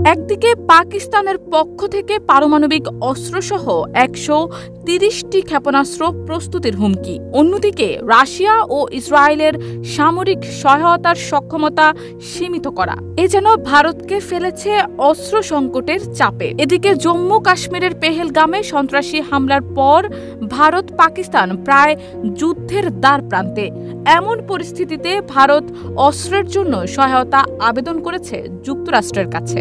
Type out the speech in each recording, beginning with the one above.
একদিকে পাকিস্তানের পক্ষ থেকে পারমাণবিক অস্ত্রসহ ১৩০টি ক্ষেপণাস্ত্র প্রস্তুতির হুমকি, অন্যদিকে রাশিয়া ও ইসরায়েলের সামরিক সহায়তার সক্ষমতা সীমিত করা এ যেন ভারতকে ফেলেছে অস্ত্র সংকটের চাপে। এদিকে জম্মু কাশ্মীরের পেহেলগামে সন্ত্রাসী হামলার পর ভারত পাকিস্তান প্রায় যুদ্ধের দ্বার প্রান্তে। এমন পরিস্থিতিতে ভারত অস্ত্রের জন্য সহায়তা আবেদন করেছে যুক্তরাষ্ট্রের কাছে।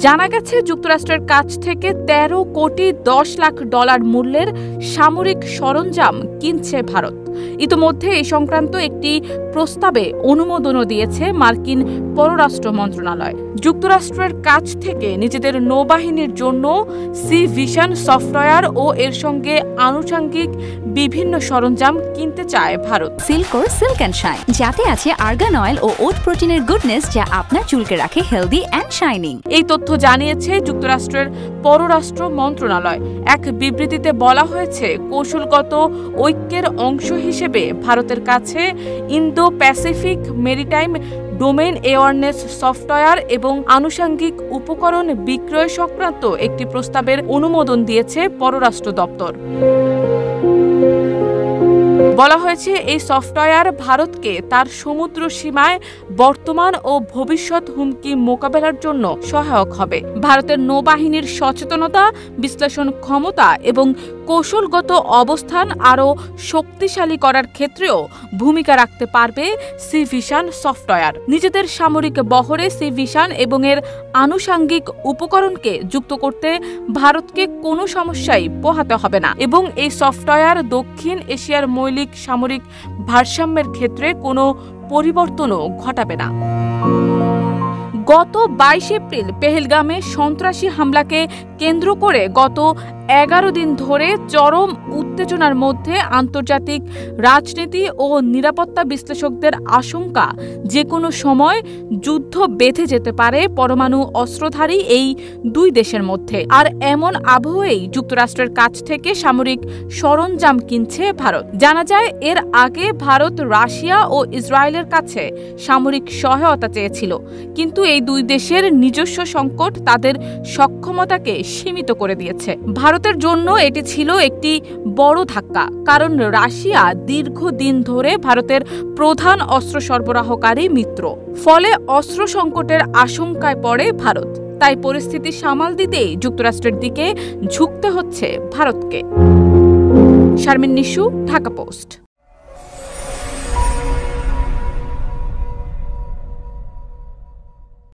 জানা গেছে, যুক্তরাষ্ট্রের কাছ থেকে ১৩ কোটি ১০ লাখ ডলার মূল্যের সামরিক সরঞ্জাম কিনছে ভারত। ইতোমধ্যে এই সংক্রান্ত একটি প্রস্তাবে অনুমোদনও দিয়েছে মার্কিন পররাষ্ট্র মন্ত্রণালয়। যুক্তরাষ্ট্রের কাছ থেকে নিজেদের নৌবাহিনীর জন্য সি ভিশন সফটওয়্যার ও এর সঙ্গে আনুষঙ্গিক বিভিন্ন সরঞ্জাম কিনতে চায় ভারত। সিল্কোর সিল্ক অ্যান্ড শাইন, যাতে আছে আর্গান অয়েল ও ওট প্রোটিনের গুডনেস, যা আপনার চুলকে রাখে হেলদি অ্যান্ড শাইনিং। এই তথ্য জানিয়েছে যুক্তরাষ্ট্রের পররাষ্ট্র মন্ত্রণালয়। এক বিবৃতিতে বলা হয়েছে, কৌশলগত ঐক্যের অংশ হিসেবে ভারতের কাছে Indo Pacific maritime domain awareness software এবং আনুষঙ্গিক উপকরণ বিক্রয় সংক্রান্ত একটি প্রস্তাবের অনুমোদন দিয়েছে পররাষ্ট্র দপ্তর। বলা হয়েছে, এই সফটওয়্যার ভারতকে তার সমুদ্র সীমায় বর্তমান ও ভবিষ্যৎ হুমকি মোকাবেলার জন্য সহায়ক হবে। ভারতের নৌবাহিনীর সচেতনতা, বিশ্লেষণ ক্ষমতা এবং কৌশলগত অবস্থান আরও শক্তিশালী করার ক্ষেত্রেও ভূমিকা রাখতে পারবে সি ভিশন সফটওয়্যার। নিজেদের সামরিক বহরে সি ভিশন এবং এর আনুষঙ্গিক উপকরণকে যুক্ত করতে ভারতকে কোনো সমস্যাই পোহাতে হবে না এবং এই সফটওয়্যার দক্ষিণ এশিয়ার মৌলিক সামরিক ভারসাম্যের ক্ষেত্রে কোনো পরিবর্তনও ঘটাবে না। গত ২২ এপ্রিল পেহেলগামে সন্ত্রাসী হামলাকে কেন্দ্র করে গত ১১ দিন ধরে চরম উত্তেজনার মধ্যে আন্তর্জাতিক রাজনীতি ও নিরাপত্তা বিশ্লেষকদের আশঙ্কা, যে কোনো সময় যুদ্ধ বেঁধে যেতে পারে পরমাণু অস্ত্রধারী এই দুই দেশের মধ্যে। আর এমন আবহেই যুক্তরাষ্ট্রের কাছ থেকে সামরিক সরঞ্জাম কিনছে ভারত। জানা যায়, এর আগে ভারত রাশিয়া ও ইসরায়েলের কাছে সামরিক সহায়তা চেয়েছিল, কিন্তু এই দুই দেশের নিজস্ব সংকট তাদের সক্ষমতাকে সীমিত করে দিয়েছে। ভারতের জন্য এটি ছিল একটি বড় ধাক্কা, কারণ রাশিয়া দীর্ঘদিন ধরে ভারতের প্রধান অস্ত্র সরবরাহকারী মিত্র। ফলে অস্ত্র সংকটের আশঙ্কায় পড়ে ভারত। তাই পরিস্থিতি সামাল দিতেই যুক্তরাষ্ট্রের দিকে ঝুঁকতে হচ্ছে ভারতকে। শারমিন নিশু, ঢাকা পোস্ট।